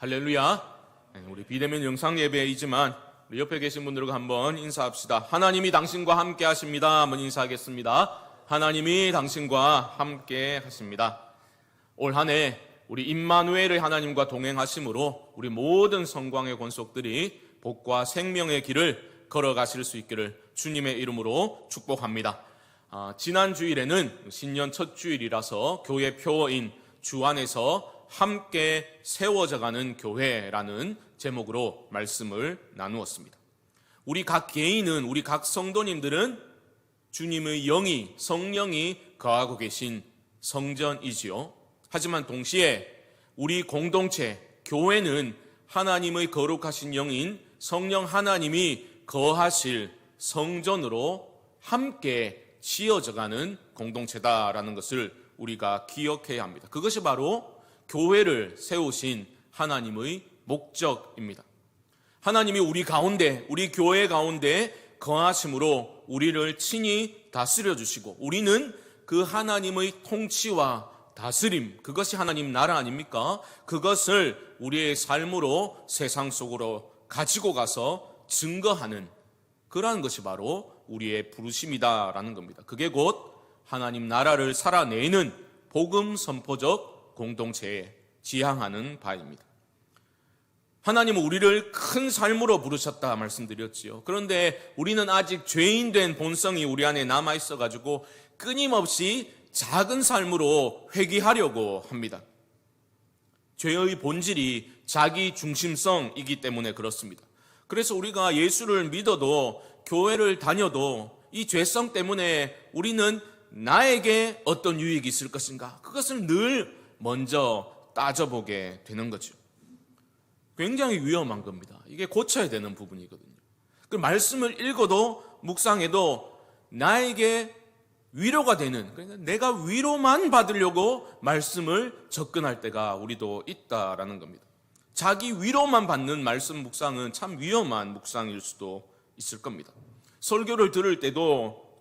할렐루야. 우리 비대면 영상 예배이지만 우리 옆에 계신 분들과 한번 인사합시다. 하나님이 당신과 함께 하십니다. 한번 인사하겠습니다. 하나님이 당신과 함께 하십니다. 올 한 해 우리 임마누엘의 하나님과 동행하심으로 우리 모든 성광의 권속들이 복과 생명의 길을 걸어가실 수 있기를 주님의 이름으로 축복합니다. 지난 주일에는 신년 첫 주일이라서 교회 표어인 주 안에서 함께 세워져가는 교회라는 제목으로 말씀을 나누었습니다. 우리 각 개인은, 우리 각 성도님들은 주님의 영이, 성령이 거하고 계신 성전이지요. 하지만 동시에 우리 공동체, 교회는 하나님의 거룩하신 영인 성령 하나님이 거하실 성전으로 함께 지어져가는 공동체다라는 것을 우리가 기억해야 합니다. 그것이 바로 교회를 세우신 하나님의 목적입니다. 하나님이 우리 가운데, 우리 교회 가운데 거하심으로 우리를 친히 다스려 주시고 우리는 그 하나님의 통치와 다스림, 그것이 하나님 나라 아닙니까? 그것을 우리의 삶으로 세상 속으로 가지고 가서 증거하는 그러한 것이 바로 우리의 부르심이다라는 겁니다. 그게 곧 하나님 나라를 살아내는 복음 선포적 공동체에 지향하는 바입니다. 하나님은 우리를 큰 삶으로 부르셨다 말씀드렸지요. 그런데 우리는 아직 죄인 된 본성이 우리 안에 남아있어가지고 끊임없이 작은 삶으로 회귀하려고 합니다. 죄의 본질이 자기 중심성이기 때문에 그렇습니다. 그래서 우리가 예수를 믿어도 교회를 다녀도 이 죄성 때문에 우리는 나에게 어떤 유익이 있을 것인가? 그것을 늘 먼저 따져보게 되는 거죠. 굉장히 위험한 겁니다. 이게 고쳐야 되는 부분이거든요. 그 말씀을 읽어도 묵상해도 나에게 위로가 되는, 그러니까 내가 위로만 받으려고 말씀을 접근할 때가 우리도 있다라는 겁니다. 자기 위로만 받는 말씀 묵상은 참 위험한 묵상일 수도 있을 겁니다. 설교를 들을 때도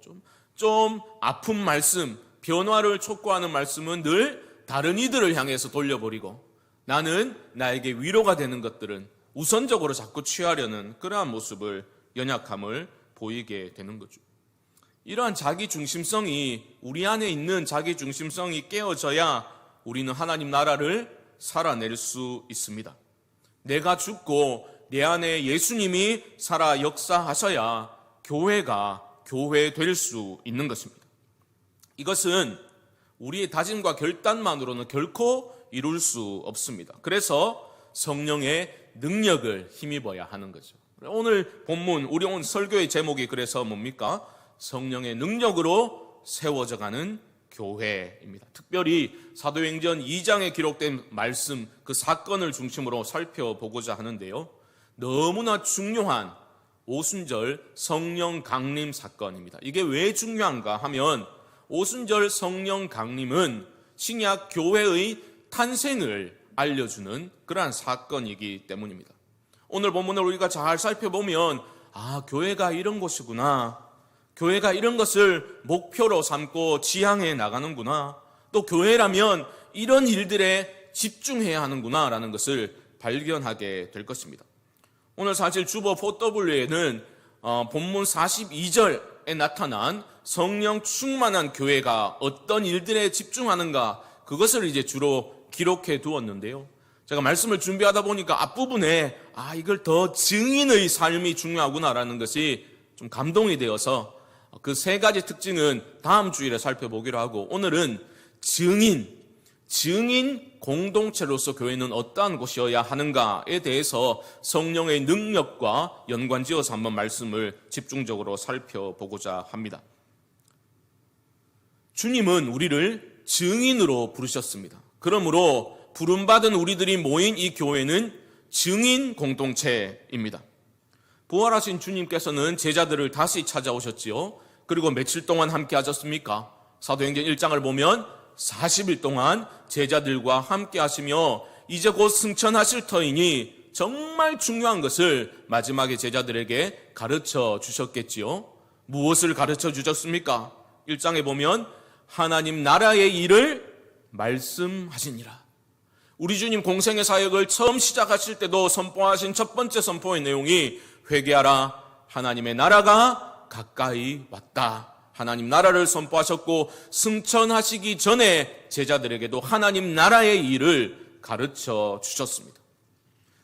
좀 아픈 말씀, 변화를 촉구하는 말씀은 늘 다른 이들을 향해서 돌려버리고 나는 나에게 위로가 되는 것들은 우선적으로 자꾸 취하려는 그러한 모습을, 연약함을 보이게 되는 거죠. 이러한 자기 중심성이, 우리 안에 있는 자기 중심성이 깨어져야 우리는 하나님 나라를 살아낼 수 있습니다. 내가 죽고 내 안에 예수님이 살아 역사하셔야 교회가 교회 될 수 있는 것입니다. 이것은 우리의 다짐과 결단만으로는 결코 이룰 수 없습니다. 그래서 성령의 능력을 힘입어야 하는 거죠. 오늘 본문, 우리 오늘 설교의 제목이 그래서 뭡니까? 성령의 능력으로 세워져가는 교회입니다. 특별히 사도행전 2장에 기록된 말씀, 그 사건을 중심으로 살펴보고자 하는데요. 너무나 중요한 오순절 성령 강림 사건입니다. 이게 왜 중요한가 하면 오순절 성령 강림은 신약 교회의 탄생을 알려주는 그러한 사건이기 때문입니다. 오늘 본문을 우리가 잘 살펴보면 교회가 이런 곳이구나, 교회가 이런 것을 목표로 삼고 지향해 나가는구나, 또 교회라면 이런 일들에 집중해야 하는구나 라는 것을 발견하게 될 것입니다. 오늘 사실 주보 4W에는 본문 42절에 나타난 성령 충만한 교회가 어떤 일들에 집중하는가, 그것을 이제 주로 기록해 두었는데요. 제가 말씀을 준비하다 보니까 앞부분에 이걸 더 증인의 삶이 중요하구나라는 것이 좀 감동이 되어서 그 세 가지 특징은 다음 주일에 살펴보기로 하고, 오늘은 증인 공동체로서 교회는 어떠한 곳이어야 하는가에 대해서 성령의 능력과 연관지어서 한번 말씀을 집중적으로 살펴보고자 합니다. 주님은 우리를 증인으로 부르셨습니다. 그러므로 부름받은 우리들이 모인 이 교회는 증인 공동체입니다. 부활하신 주님께서는 제자들을 다시 찾아오셨지요. 그리고 며칠 동안 함께 하셨습니까? 사도행전 1장을 보면 40일 동안 제자들과 함께 하시며 이제 곧 승천하실 터이니 정말 중요한 것을 마지막에 제자들에게 가르쳐 주셨겠지요. 무엇을 가르쳐 주셨습니까? 1장에 보면 하나님 나라의 일을 말씀하시니라. 우리 주님 공생의 사역을 처음 시작하실 때도 선포하신 첫 번째 선포의 내용이 회개하라, 하나님의 나라가 가까이 왔다. 하나님 나라를 선포하셨고 승천하시기 전에 제자들에게도 하나님 나라의 일을 가르쳐 주셨습니다.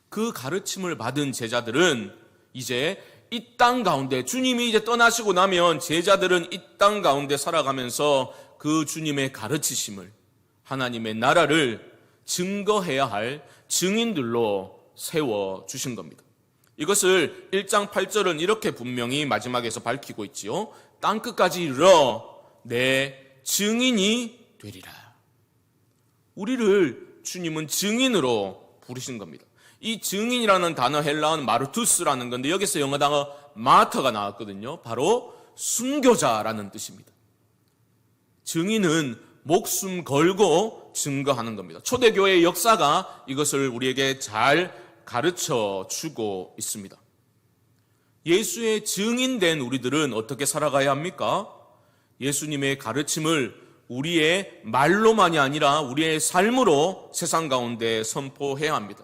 그 가르침을 받은 제자들은 이제 이 땅 가운데, 주님이 이제 떠나시고 나면 제자들은 이 땅 가운데 살아가면서 그 주님의 가르치심을, 하나님의 나라를 증거해야 할 증인들로 세워주신 겁니다. 이것을 1장 8절은 이렇게 분명히 마지막에서 밝히고 있지요. 땅끝까지 이르러 내 증인이 되리라. 우리를 주님은 증인으로 부르신 겁니다. 이 증인이라는 단어 헬라어는 마르투스라는 건데 여기서 영어 단어 마터가 나왔거든요. 바로 순교자라는 뜻입니다. 증인은 목숨 걸고 증거하는 겁니다. 초대교회의 역사가 이것을 우리에게 잘 가르쳐 주고 있습니다. 예수의 증인된 우리들은 어떻게 살아가야 합니까? 예수님의 가르침을 우리의 말로만이 아니라 우리의 삶으로 세상 가운데 선포해야 합니다.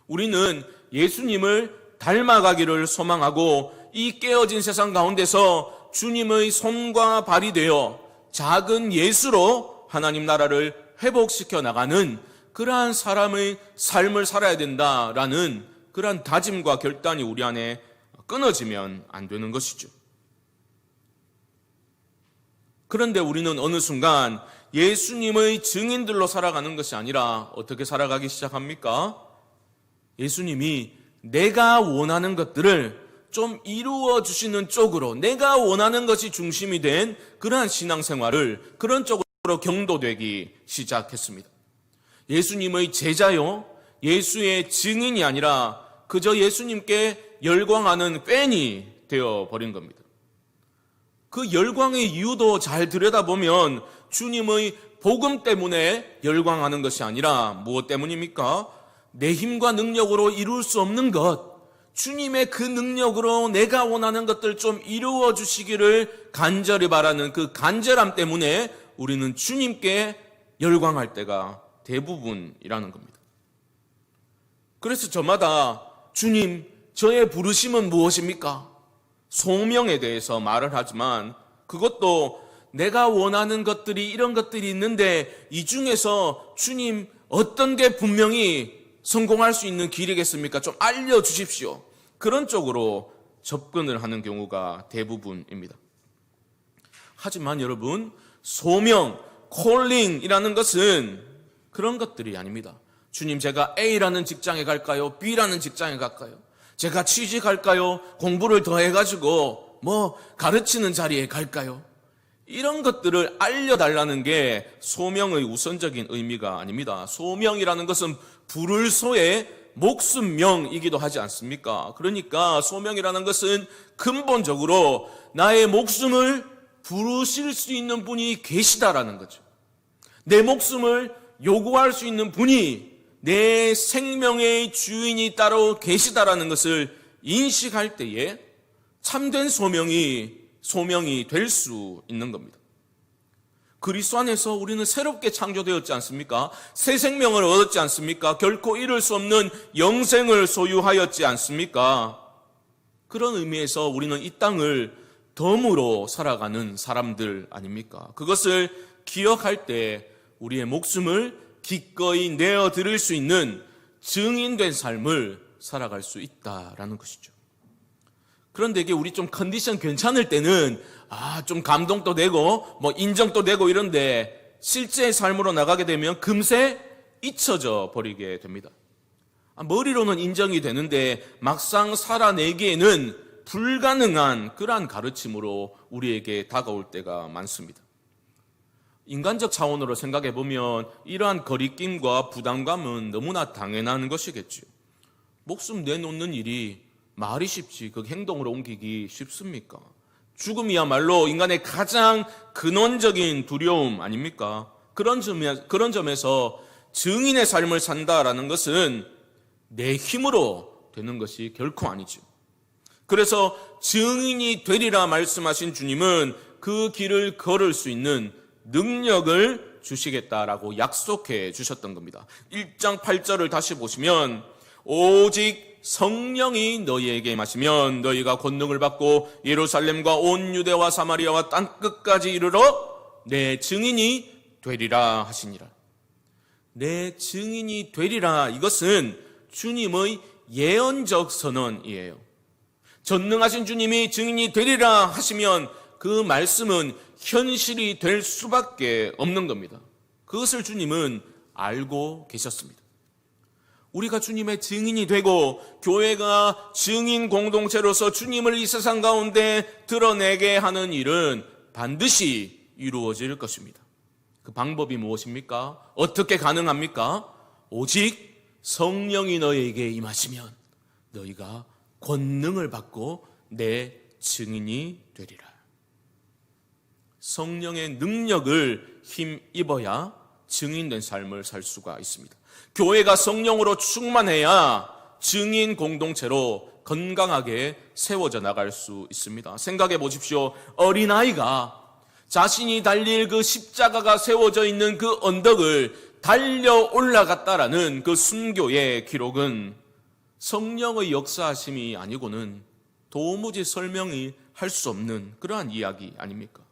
우리는 예수님을 닮아가기를 소망하고 이 깨어진 세상 가운데서 주님의 손과 발이 되어 작은 예수로 하나님 나라를 회복시켜 나가는 그러한 사람의 삶을 살아야 된다라는 그러한 다짐과 결단이 우리 안에 끊어지면 안 되는 것이죠. 그런데 우리는 어느 순간 예수님의 증인들로 살아가는 것이 아니라 어떻게 살아가기 시작합니까? 예수님이 내가 원하는 것들을 좀 이루어 주시는 쪽으로, 내가 원하는 것이 중심이 된 그러한 신앙생활을 그런 쪽으로 경도되기 시작했습니다. 예수님의 제자요, 예수의 증인이 아니라 그저 예수님께 열광하는 팬이 되어버린 겁니다. 그 열광의 이유도 잘 들여다보면 주님의 복음 때문에 열광하는 것이 아니라 무엇 때문입니까? 내 힘과 능력으로 이룰 수 없는 것, 주님의 그 능력으로 내가 원하는 것들 좀 이루어 주시기를 간절히 바라는 그 간절함 때문에 우리는 주님께 열광할 때가 대부분이라는 겁니다. 그래서 저마다 주님, 저의 부르심은 무엇입니까? 소명에 대해서 말을 하지만 그것도 내가 원하는 것들이 이런 것들이 있는데 이 중에서 주님 어떤 게 분명히 성공할 수 있는 길이겠습니까? 좀 알려주십시오. 그런 쪽으로 접근을 하는 경우가 대부분입니다. 하지만 여러분, 소명, 콜링이라는 것은 그런 것들이 아닙니다. 주님, 제가 A라는 직장에 갈까요? B라는 직장에 갈까요? 제가 취직할까요? 공부를 더 해가지고 가르치는 자리에 갈까요? 이런 것들을 알려달라는 게 소명의 우선적인 의미가 아닙니다. 소명이라는 것은 부를 소의 목숨명이기도 하지 않습니까? 그러니까 소명이라는 것은 근본적으로 나의 목숨을 부르실 수 있는 분이 계시다라는 거죠. 내 목숨을 요구할 수 있는 분이, 내 생명의 주인이 따로 계시다라는 것을 인식할 때에 참된 소명이 될 수 있는 겁니다. 그리스도 안에서 우리는 새롭게 창조되었지 않습니까? 새 생명을 얻었지 않습니까? 결코 잃을 수 없는 영생을 소유하였지 않습니까? 그런 의미에서 우리는 이 땅을 덤으로 살아가는 사람들 아닙니까? 그것을 기억할 때 우리의 목숨을 기꺼이 내어드릴 수 있는 증인된 삶을 살아갈 수 있다라는 것이죠. 그런데 이게 우리 좀 컨디션 괜찮을 때는 좀 감동도 되고 인정도 되고 이런데 실제 삶으로 나가게 되면 금세 잊혀져 버리게 됩니다. 머리로는 인정이 되는데 막상 살아내기에는 불가능한 그러한 가르침으로 우리에게 다가올 때가 많습니다. 인간적 차원으로 생각해 보면 이러한 거리낌과 부담감은 너무나 당연한 것이겠죠. 목숨 내놓는 일이 말이 쉽지 그 행동으로 옮기기 쉽습니까? 죽음이야말로 인간의 가장 근원적인 두려움 아닙니까? 그런 점에서 증인의 삶을 산다라는 것은 내 힘으로 되는 것이 결코 아니죠. 그래서 증인이 되리라 말씀하신 주님은 그 길을 걸을 수 있는 능력을 주시겠다라고 약속해 주셨던 겁니다. 1장 8절을 다시 보시면 오직 성령이 너희에게 임하시면 너희가 권능을 받고 예루살렘과 온 유대와 사마리아와 땅끝까지 이르러 내 증인이 되리라 하시니라. 내 증인이 되리라, 이것은 주님의 예언적 선언이에요. 전능하신 주님이 증인이 되리라 하시면 그 말씀은 현실이 될 수밖에 없는 겁니다. 그것을 주님은 알고 계셨습니다. 우리가 주님의 증인이 되고 교회가 증인 공동체로서 주님을 이 세상 가운데 드러내게 하는 일은 반드시 이루어질 것입니다. 그 방법이 무엇입니까? 어떻게 가능합니까? 오직 성령이 너희에게 임하시면 너희가 권능을 받고 내 증인이 되리라. 성령의 능력을 힘입어야 증인된 삶을 살 수가 있습니다. 교회가 성령으로 충만해야 증인 공동체로 건강하게 세워져 나갈 수 있습니다. 생각해 보십시오. 어린아이가 자신이 달릴 그 십자가가 세워져 있는 그 언덕을 달려 올라갔다라는 그 순교의 기록은 성령의 역사하심이 아니고는 도무지 설명이 할 수 없는 그러한 이야기 아닙니까?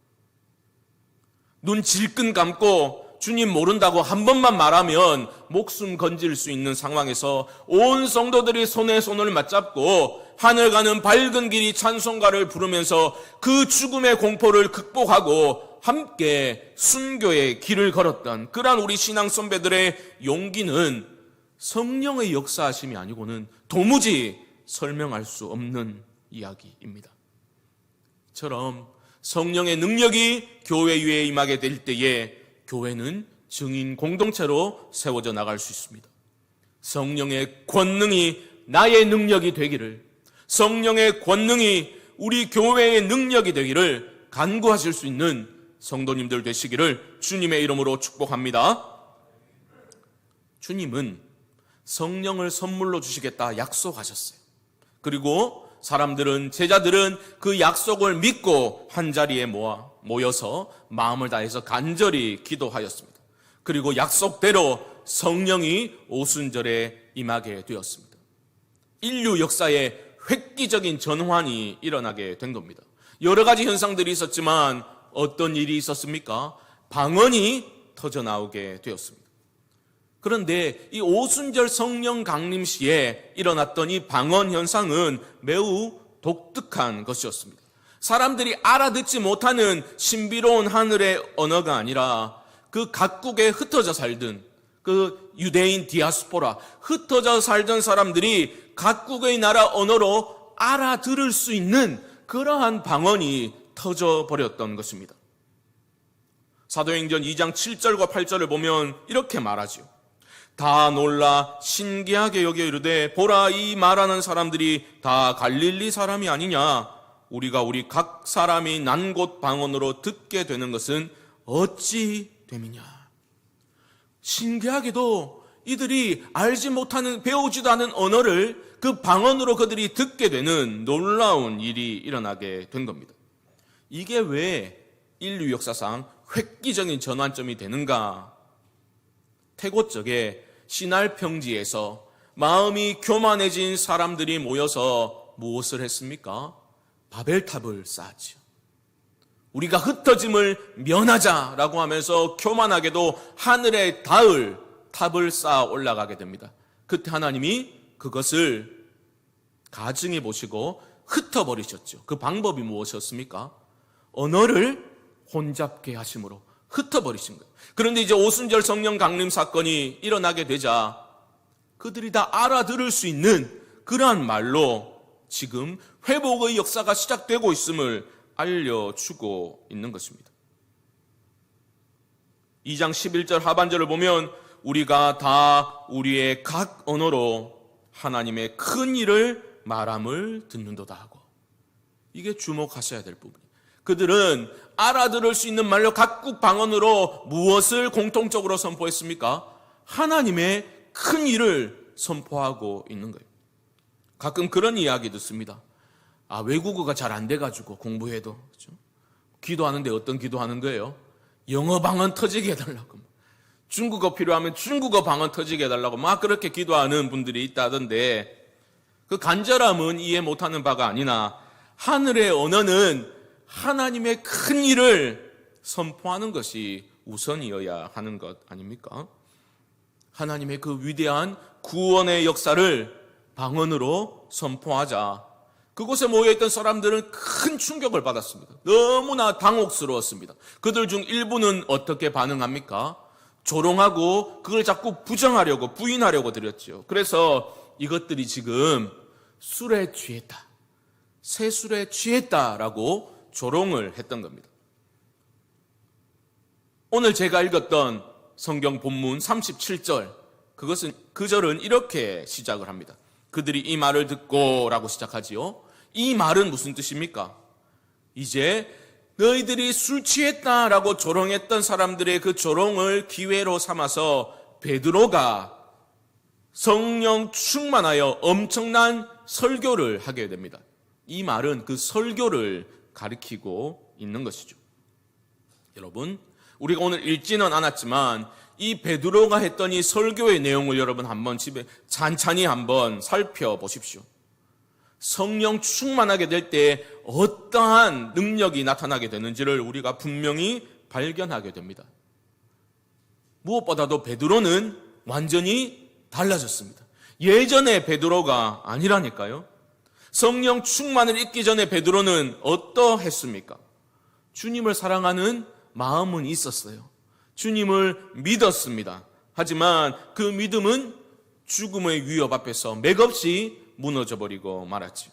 눈 질끈 감고 주님 모른다고 한 번만 말하면 목숨 건질 수 있는 상황에서 온 성도들이 손에 손을 맞잡고 하늘 가는 밝은 길이 찬송가를 부르면서 그 죽음의 공포를 극복하고 함께 순교의 길을 걸었던 그러한 우리 신앙 선배들의 용기는 성령의 역사하심이 아니고는 도무지 설명할 수 없는 이야기입니다. 처럼 성령의 능력이 교회 위에 임하게 될 때에 교회는 증인 공동체로 세워져 나갈 수 있습니다. 성령의 권능이 나의 능력이 되기를, 성령의 권능이 우리 교회의 능력이 되기를 간구하실 수 있는 성도님들 되시기를 주님의 이름으로 축복합니다. 주님은 성령을 선물로 주시겠다 약속하셨어요. 그리고 제자들은 그 약속을 믿고 한자리에 모여서 마음을 다해서 간절히 기도하였습니다. 그리고 약속대로 성령이 오순절에 임하게 되었습니다. 인류 역사에 획기적인 전환이 일어나게 된 겁니다. 여러 가지 현상들이 있었지만 어떤 일이 있었습니까? 방언이 터져나오게 되었습니다. 그런데 이 오순절 성령 강림 시에 일어났던 이 방언 현상은 매우 독특한 것이었습니다. 사람들이 알아듣지 못하는 신비로운 하늘의 언어가 아니라 그 각국에 흩어져 살던 그 유대인 디아스포라, 흩어져 살던 사람들이 각국의 나라 언어로 알아들을 수 있는 그러한 방언이 터져버렸던 것입니다. 사도행전 2장 7절과 8절을 보면 이렇게 말하죠. 다 놀라 신기하게 여겨 이르되 보라, 이 말하는 사람들이 다 갈릴리 사람이 아니냐. 우리가 우리 각 사람이 난 곳 방언으로 듣게 되는 것은 어찌 됨이냐. 신기하게도 이들이 알지 못하는, 배우지도 않은 언어를 그 방언으로 그들이 듣게 되는 놀라운 일이 일어나게 된 겁니다. 이게 왜 인류 역사상 획기적인 전환점이 되는가? 태고적에 시날 평지에서 마음이 교만해진 사람들이 모여서 무엇을 했습니까? 바벨탑을 쌓았죠. 우리가 흩어짐을 면하자라고 하면서 교만하게도 하늘에 닿을 탑을 쌓아 올라가게 됩니다. 그때 하나님이 그것을 가증해 보시고 흩어버리셨죠. 그 방법이 무엇이었습니까? 언어를 혼잡게 하심으로 흩어버리신 거예요. 그런데 이제 오순절 성령 강림 사건이 일어나게 되자 그들이 다 알아들을 수 있는 그러한 말로 지금 회복의 역사가 시작되고 있음을 알려주고 있는 것입니다. 2장 11절 하반절을 보면 우리가 다 우리의 각 언어로 하나님의 큰 일을 말함을 듣는도다 하고, 이게 주목하셔야 될 부분이에요. 그들은 알아들을 수 있는 말로 각국 방언으로 무엇을 공통적으로 선포했습니까? 하나님의 큰 일을 선포하고 있는 거예요. 가끔 그런 이야기 듣습니다. 외국어가 잘 안 돼가지고 공부해도, 그렇죠? 기도하는데 어떤 기도하는 거예요? 영어 방언 터지게 해달라고, 중국어 필요하면 중국어 방언 터지게 해달라고 막 그렇게 기도하는 분들이 있다던데, 그 간절함은 이해 못하는 바가 아니나 하늘의 언어는 하나님의 큰 일을 선포하는 것이 우선이어야 하는 것 아닙니까? 하나님의 그 위대한 구원의 역사를 방언으로 선포하자. 그곳에 모여있던 사람들은 큰 충격을 받았습니다. 너무나 당혹스러웠습니다. 그들 중 일부는 어떻게 반응합니까? 조롱하고 그걸 자꾸 부정하려고, 부인하려고 들였죠. 그래서 이것들이 지금 술에 취했다, 새 술에 취했다라고 조롱을 했던 겁니다. 오늘 제가 읽었던 성경 본문 37절, 그 절은 이렇게 시작을 합니다. 그들이 이 말을 듣고 라고 시작하지요. 이 말은 무슨 뜻입니까? 이제 너희들이 술 취했다라고 조롱했던 사람들의 그 조롱을 기회로 삼아서 베드로가 성령 충만하여 엄청난 설교를 하게 됩니다. 이 말은 그 설교를 가리키고 있는 것이죠. 여러분, 우리가 오늘 읽지는 않았지만 이 베드로가 했던 이 설교의 내용을 여러분 한번 집에 찬찬히 한번 살펴보십시오. 성령 충만하게 될 때 어떠한 능력이 나타나게 되는지를 우리가 분명히 발견하게 됩니다. 무엇보다도 베드로는 완전히 달라졌습니다. 예전의 베드로가 아니라니까요. 성령 충만을 잊기 전에 베드로는 어떠했습니까? 주님을 사랑하는 마음은 있었어요. 주님을 믿었습니다. 하지만 그 믿음은 죽음의 위협 앞에서 맥없이 무너져버리고 말았죠.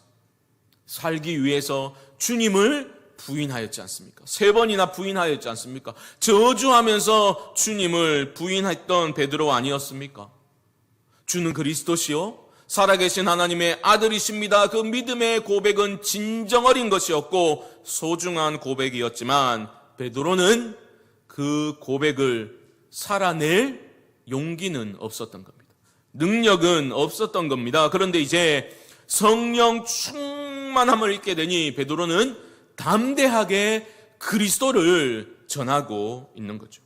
살기 위해서 주님을 부인하였지 않습니까? 3번이나 부인하였지 않습니까? 저주하면서 주님을 부인했던 베드로 아니었습니까? 주는 그리스도시요 살아계신 하나님의 아들이십니다. 그 믿음의 고백은 진정 어린 것이었고 소중한 고백이었지만 베드로는 그 고백을 살아낼 용기는 없었던 겁니다. 능력은 없었던 겁니다. 그런데 이제 성령 충만함을 잊게 되니 베드로는 담대하게 그리스도를 전하고 있는 거죠.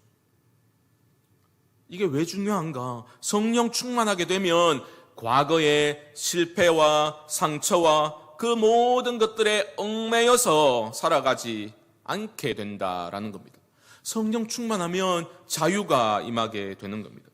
이게 왜 중요한가? 성령 충만하게 되면 과거의 실패와 상처와 그 모든 것들에 얽매여서 살아가지 않게 된다라는 겁니다. 성령 충만하면 자유가 임하게 되는 겁니다.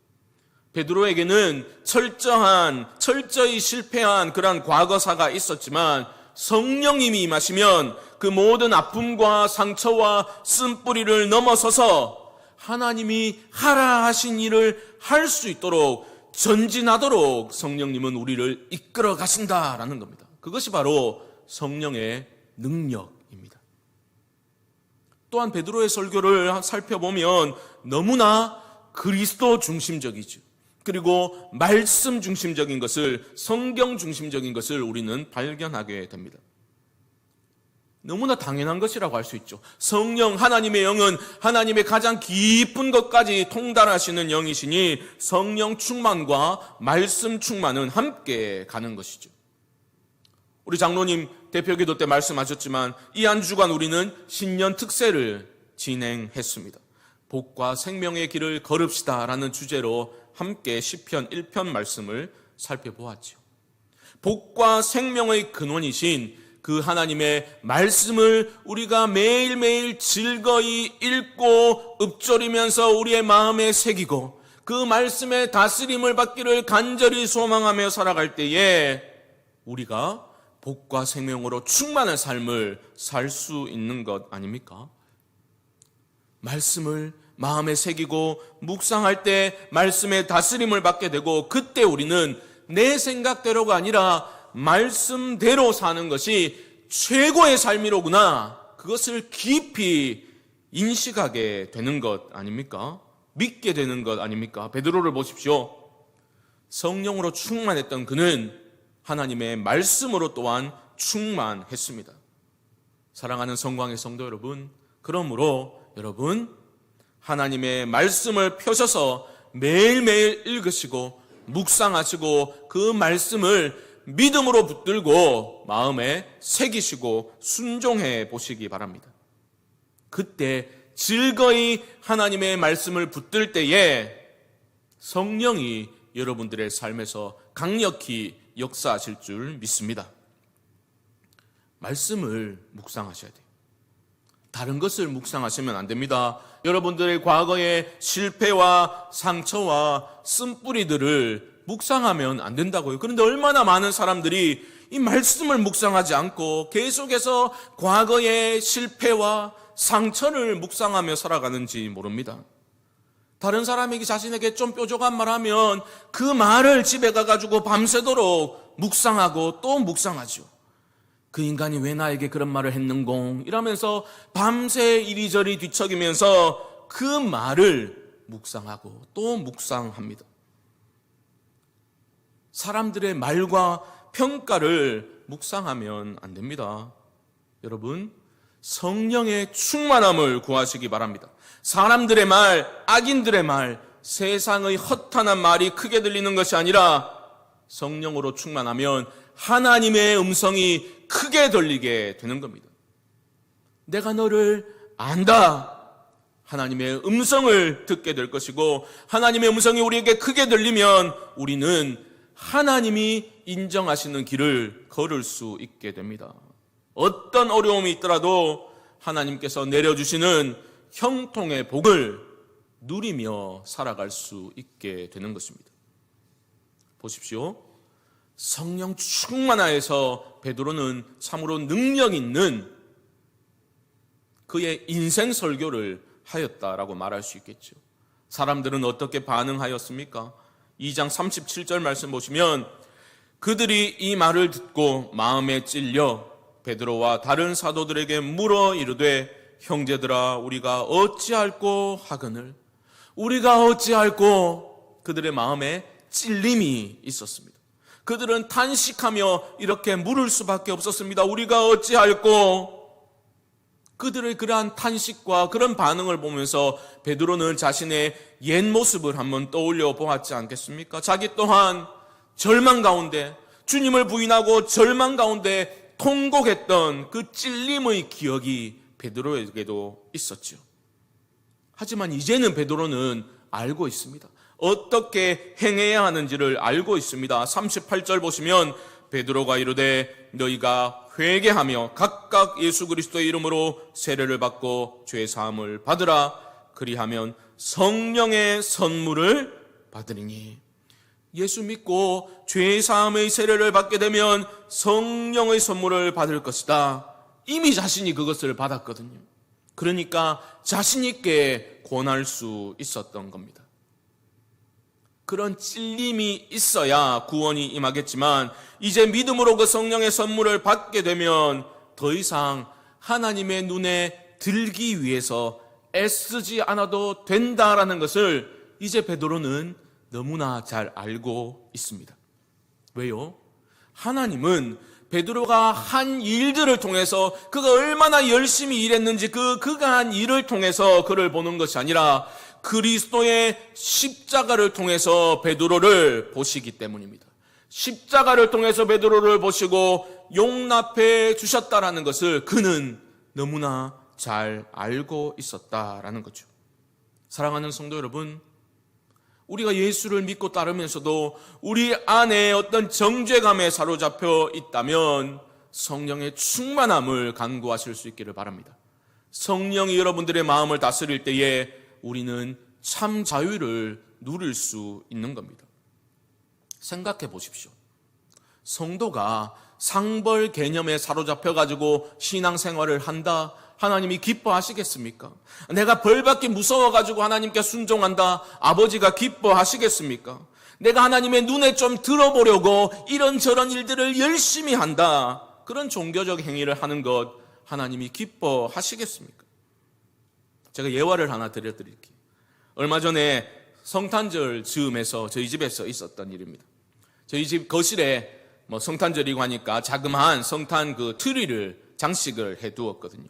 베드로에게는 철저히 실패한 그런 과거사가 있었지만 성령님이 임하시면 그 모든 아픔과 상처와 쓴뿌리를 넘어서서 하나님이 하라 하신 일을 할 수 있도록 전진하도록 성령님은 우리를 이끌어 가신다라는 겁니다. 그것이 바로 성령의 능력입니다. 또한 베드로의 설교를 살펴보면 너무나 그리스도 중심적이죠. 그리고 말씀 중심적인 것을, 성경 중심적인 것을 우리는 발견하게 됩니다. 너무나 당연한 것이라고 할 수 있죠. 성령, 하나님의 영은 하나님의 가장 깊은 것까지 통달하시는 영이시니 성령 충만과 말씀 충만은 함께 가는 것이죠. 우리 장로님 대표기도 때 말씀하셨지만 이 한 주간 우리는 신년 특세를 진행했습니다. 복과 생명의 길을 걸읍시다 라는 주제로 함께 시편 1편 말씀을 살펴보았죠. 복과 생명의 근원이신 그 하나님의 말씀을 우리가 매일매일 즐거이 읽고 읊조리면서 우리의 마음에 새기고 그 말씀의 다스림을 받기를 간절히 소망하며 살아갈 때에 우리가 복과 생명으로 충만한 삶을 살 수 있는 것 아닙니까? 말씀을 마음에 새기고 묵상할 때 말씀의 다스림을 받게 되고 그때 우리는 내 생각대로가 아니라 말씀대로 사는 것이 최고의 삶이로구나. 그것을 깊이 인식하게 되는 것 아닙니까? 믿게 되는 것 아닙니까? 베드로를 보십시오. 성령으로 충만했던 그는 하나님의 말씀으로 또한 충만했습니다. 사랑하는 성광의 성도 여러분, 그러므로 여러분 하나님의 말씀을 펴셔서 매일매일 읽으시고 묵상하시고 그 말씀을 믿음으로 붙들고 마음에 새기시고 순종해 보시기 바랍니다. 그때 즐거이 하나님의 말씀을 붙들 때에 성령이 여러분들의 삶에서 강력히 역사하실 줄 믿습니다. 말씀을 묵상하셔야 돼요. 다른 것을 묵상하시면 안 됩니다. 여러분들의 과거의 실패와 상처와 쓴뿌리들을 묵상하면 안 된다고요. 그런데 얼마나 많은 사람들이 이 말씀을 묵상하지 않고 계속해서 과거의 실패와 상처를 묵상하며 살아가는지 모릅니다. 다른 사람에게 자신에게 좀 뾰족한 말 하면 그 말을 집에 가가지고 밤새도록 묵상하고 또 묵상하죠. 그 인간이 왜 나에게 그런 말을 했는공 이러면서 밤새 이리저리 뒤척이면서 그 말을 묵상하고 또 묵상합니다. 사람들의 말과 평가를 묵상하면 안 됩니다. 여러분, 성령의 충만함을 구하시기 바랍니다. 사람들의 말, 악인들의 말, 세상의 허탄한 말이 크게 들리는 것이 아니라 성령으로 충만하면 하나님의 음성이 크게 들리게 되는 겁니다. 내가 너를 안다. 하나님의 음성을 듣게 될 것이고, 하나님의 음성이 우리에게 크게 들리면 우리는 하나님이 인정하시는 길을 걸을 수 있게 됩니다. 어떤 어려움이 있더라도 하나님께서 내려주시는 형통의 복을 누리며 살아갈 수 있게 되는 것입니다. 보십시오. 성령 충만하여서 베드로는 참으로 능력 있는 그의 인생 설교를 하였다라고 말할 수 있겠죠. 사람들은 어떻게 반응하였습니까? 2장 37절 말씀 보시면 그들이 이 말을 듣고 마음에 찔려 베드로와 다른 사도들에게 물어 이르되 형제들아 우리가 어찌할꼬 하거늘. 우리가 어찌할꼬. 그들의 마음에 찔림이 있었습니다. 그들은 탄식하며 이렇게 물을 수밖에 없었습니다. 우리가 어찌할꼬. 그들의 그러한 탄식과 그런 반응을 보면서 베드로는 자신의 옛 모습을 한번 떠올려 보았지 않겠습니까? 자기 또한 절망 가운데, 주님을 부인하고 절망 가운데 통곡했던 그 찔림의 기억이 베드로에게도 있었죠. 하지만 이제는 베드로는 알고 있습니다. 어떻게 행해야 하는지를 알고 있습니다. 38절 보시면 베드로가 이르되 너희가 회개하며 각각 예수 그리스도의 이름으로 세례를 받고 죄 사함을 받으라. 그리하면 성령의 선물을 받으리니. 예수 믿고 죄 사함의 세례를 받게 되면 성령의 선물을 받을 것이다. 이미 자신이 그것을 받았거든요. 그러니까 자신 있게 권할 수 있었던 겁니다. 그런 찔림이 있어야 구원이 임하겠지만 이제 믿음으로 그 성령의 선물을 받게 되면 더 이상 하나님의 눈에 들기 위해서 애쓰지 않아도 된다라는 것을 이제 베드로는 너무나 잘 알고 있습니다. 왜요? 하나님은 베드로가 한 일들을 통해서 그가 얼마나 열심히 일했는지 그가 한 일을 통해서 그를 보는 것이 아니라 그리스도의 십자가를 통해서 베드로를 보시기 때문입니다. 십자가를 통해서 베드로를 보시고 용납해 주셨다라는 것을 그는 너무나 잘 알고 있었다라는 거죠. 사랑하는 성도 여러분, 우리가 예수를 믿고 따르면서도 우리 안에 어떤 정죄감에 사로잡혀 있다면 성령의 충만함을 간구하실 수 있기를 바랍니다. 성령이 여러분들의 마음을 다스릴 때에 우리는 참 자유를 누릴 수 있는 겁니다. 생각해 보십시오. 성도가 상벌 개념에 사로잡혀가지고 신앙생활을 한다. 하나님이 기뻐하시겠습니까? 내가 벌받기 무서워가지고 하나님께 순종한다. 아버지가 기뻐하시겠습니까? 내가 하나님의 눈에 좀 들어보려고 이런저런 일들을 열심히 한다. 그런 종교적 행위를 하는 것 하나님이 기뻐하시겠습니까? 제가 예화를 하나 드려드릴게요. 얼마 전에 성탄절 즈음에서 저희 집에서 있었던 일입니다. 저희 집 거실에 성탄절이고 하니까 자그마한 성탄 그 트리를 장식을 해두었거든요.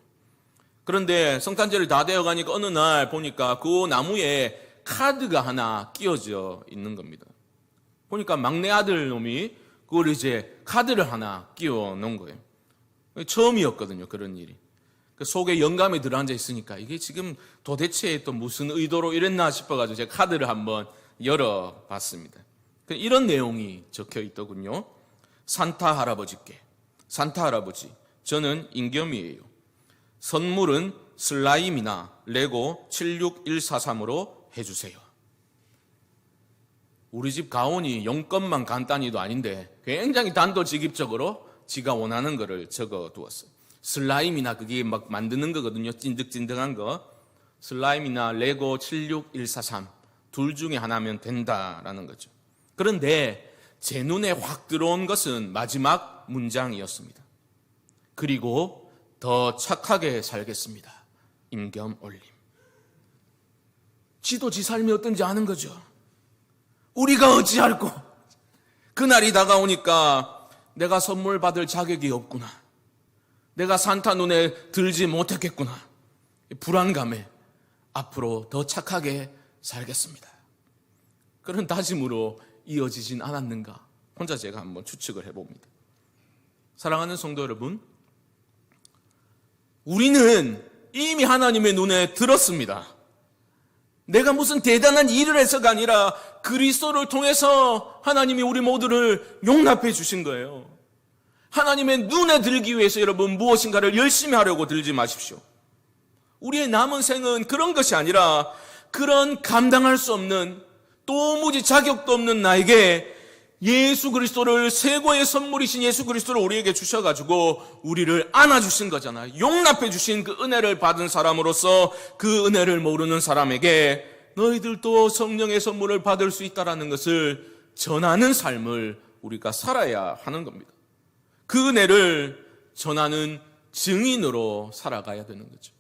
그런데 성탄절이 다 되어가니까 어느 날 보니까 그 나무에 카드가 하나 끼워져 있는 겁니다. 보니까 막내 아들 놈이 그걸 이제 카드를 하나 끼워 놓은 거예요. 처음이었거든요, 그런 일이. 그 속에 영감이 들어앉아 있으니까 이게 지금 도대체 또 무슨 의도로 이랬나 싶어가지고 제가 카드를 한번 열어봤습니다. 이런 내용이 적혀 있더군요. 산타 할아버지께, 산타 할아버지, 저는 임겸이에요. 선물은 슬라임이나 레고 76143으로 해주세요. 우리 집 가온이 용건만 간단히도 아닌데 굉장히 단도직입적으로 지가 원하는 거를 적어두었어요. 슬라임이나 그게 막 만드는 거거든요. 찐득찐득한 거. 슬라임이나 레고 76143 둘 중에 하나면 된다라는 거죠. 그런데 제 눈에 확 들어온 것은 마지막 문장이었습니다. 그리고 더 착하게 살겠습니다. 임겸 올림. 지도 지 삶이 어떤지 아는 거죠. 우리가 어찌할꼬. 그날이 다가오니까 내가 선물 받을 자격이 없구나. 내가 산타 눈에 들지 못했겠구나. 불안감에 앞으로 더 착하게 살겠습니다. 그런 다짐으로 이어지진 않았는가? 혼자 제가 한번 추측을 해봅니다. 사랑하는 성도 여러분, 우리는 이미 하나님의 눈에 들었습니다. 내가 무슨 대단한 일을 해서가 아니라 그리스도를 통해서 하나님이 우리 모두를 용납해 주신 거예요. 하나님의 눈에 들기 위해서 여러분 무엇인가를 열심히 하려고 들지 마십시오. 우리의 남은 생은 그런 것이 아니라 그런 감당할 수 없는 도무지 자격도 없는 나에게 예수 그리스도를 최고의 선물이신 예수 그리스도를 우리에게 주셔가지고 우리를 안아주신 거잖아요. 용납해 주신 그 은혜를 받은 사람으로서 그 은혜를 모르는 사람에게 너희들도 성령의 선물을 받을 수 있다는 것을 전하는 삶을 우리가 살아야 하는 겁니다. 그 은혜를 전하는 증인으로 살아가야 되는 거죠.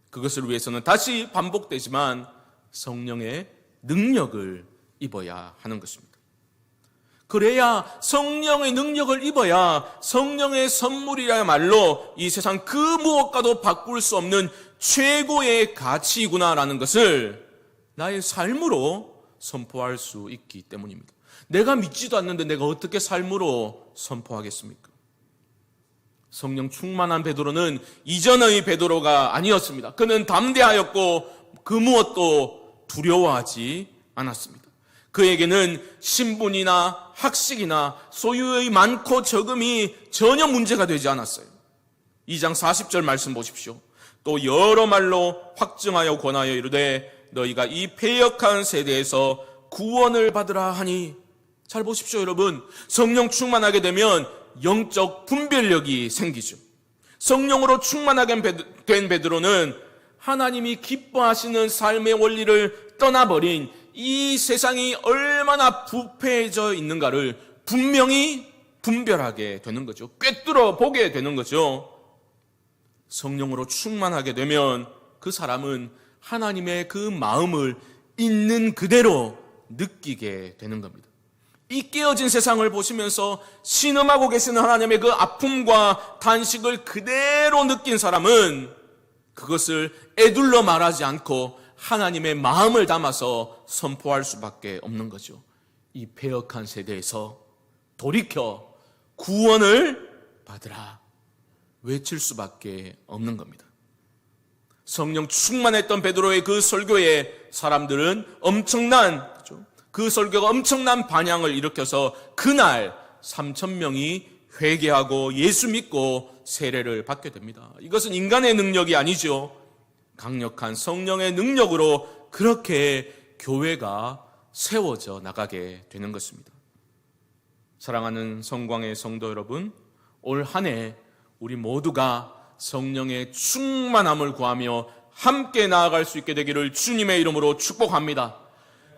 그것을 위해서는 다시 반복되지만 성령의 능력을 입어야 하는 것입니다. 그래야 성령의 능력을 입어야 성령의 선물이야말로 이 세상 그 무엇과도 바꿀 수 없는 최고의 가치구나라는 것을 나의 삶으로 선포할 수 있기 때문입니다. 내가 믿지도 않는데 내가 어떻게 삶으로 선포하겠습니까? 성령 충만한 베드로는 이전의 베드로가 아니었습니다. 그는 담대하였고 그 무엇도 두려워하지 않았습니다. 그에게는 신분이나 학식이나 소유의 많고 적음이 전혀 문제가 되지 않았어요. 2장 40절 말씀 보십시오. 또 여러 말로 확증하여 권하여 이르되 너희가 이 패역한 세대에서 구원을 받으라 하니. 잘 보십시오 여러분. 성령 충만하게 되면 영적 분별력이 생기죠. 성령으로 충만하게 된 베드로는 하나님이 기뻐하시는 삶의 원리를 떠나버린 이 세상이 얼마나 부패해져 있는가를 분명히 분별하게 되는 거죠. 꿰뚫어 보게 되는 거죠. 성령으로 충만하게 되면 그 사람은 하나님의 그 마음을 있는 그대로 느끼게 되는 겁니다. 이 깨어진 세상을 보시면서 신음하고 계시는 하나님의 그 아픔과 탄식을 그대로 느낀 사람은 그것을 에둘러 말하지 않고 하나님의 마음을 담아서 선포할 수밖에 없는 거죠. 이 패역한 세대에서 돌이켜 구원을 받으라 외칠 수밖에 없는 겁니다. 성령 충만했던 베드로의 그 설교에 사람들은 그 설교가 엄청난 반향을 일으켜서 그날 3,000명이 회개하고 예수 믿고 세례를 받게 됩니다. 이것은 인간의 능력이 아니죠. 강력한 성령의 능력으로 그렇게 교회가 세워져 나가게 되는 것입니다. 사랑하는 성광의 성도 여러분, 올 한 해 우리 모두가 성령의 충만함을 구하며 함께 나아갈 수 있게 되기를 주님의 이름으로 축복합니다.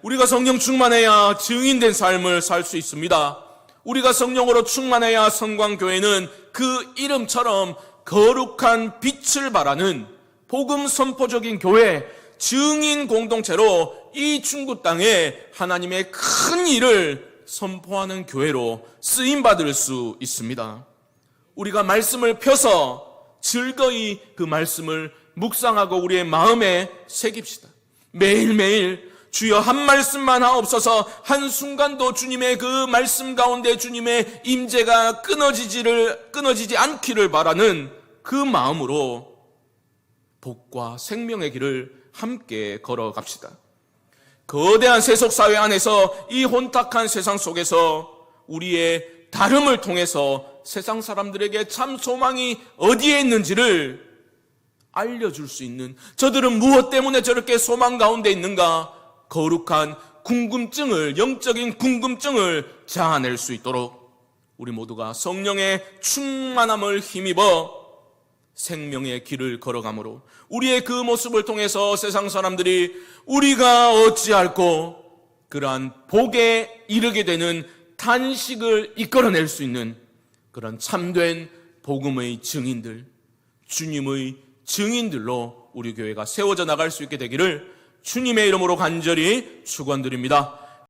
우리가 성령 충만해야 증인된 삶을 살 수 있습니다. 우리가 성령으로 충만해야 성광교회는 그 이름처럼 거룩한 빛을 발하는 복음 선포적인 교회, 증인 공동체로 이 중구 땅에 하나님의 큰 일을 선포하는 교회로 쓰임받을 수 있습니다. 우리가 말씀을 펴서 즐거이 그 말씀을 묵상하고 우리의 마음에 새깁시다. 매일매일 주여 한 말씀만 하옵소서. 한순간도 주님의 그 말씀 가운데 주님의 임재가 끊어지지 않기를 바라는 그 마음으로 복과 생명의 길을 함께 걸어갑시다. 거대한 세속사회 안에서 이 혼탁한 세상 속에서 우리의 다름을 통해서 세상 사람들에게 참 소망이 어디에 있는지를 알려줄 수 있는, 저들은 무엇 때문에 저렇게 소망 가운데 있는가, 거룩한 궁금증을, 영적인 궁금증을 자아낼 수 있도록 우리 모두가 성령의 충만함을 힘입어 생명의 길을 걸어가므로 우리의 그 모습을 통해서 세상 사람들이 우리가 어찌할꼬 그러한 복에 이르게 되는 탄식을 이끌어낼 수 있는 그런 참된 복음의 증인들, 주님의 증인들로 우리 교회가 세워져 나갈 수 있게 되기를 주님의 이름으로 간절히 축원드립니다.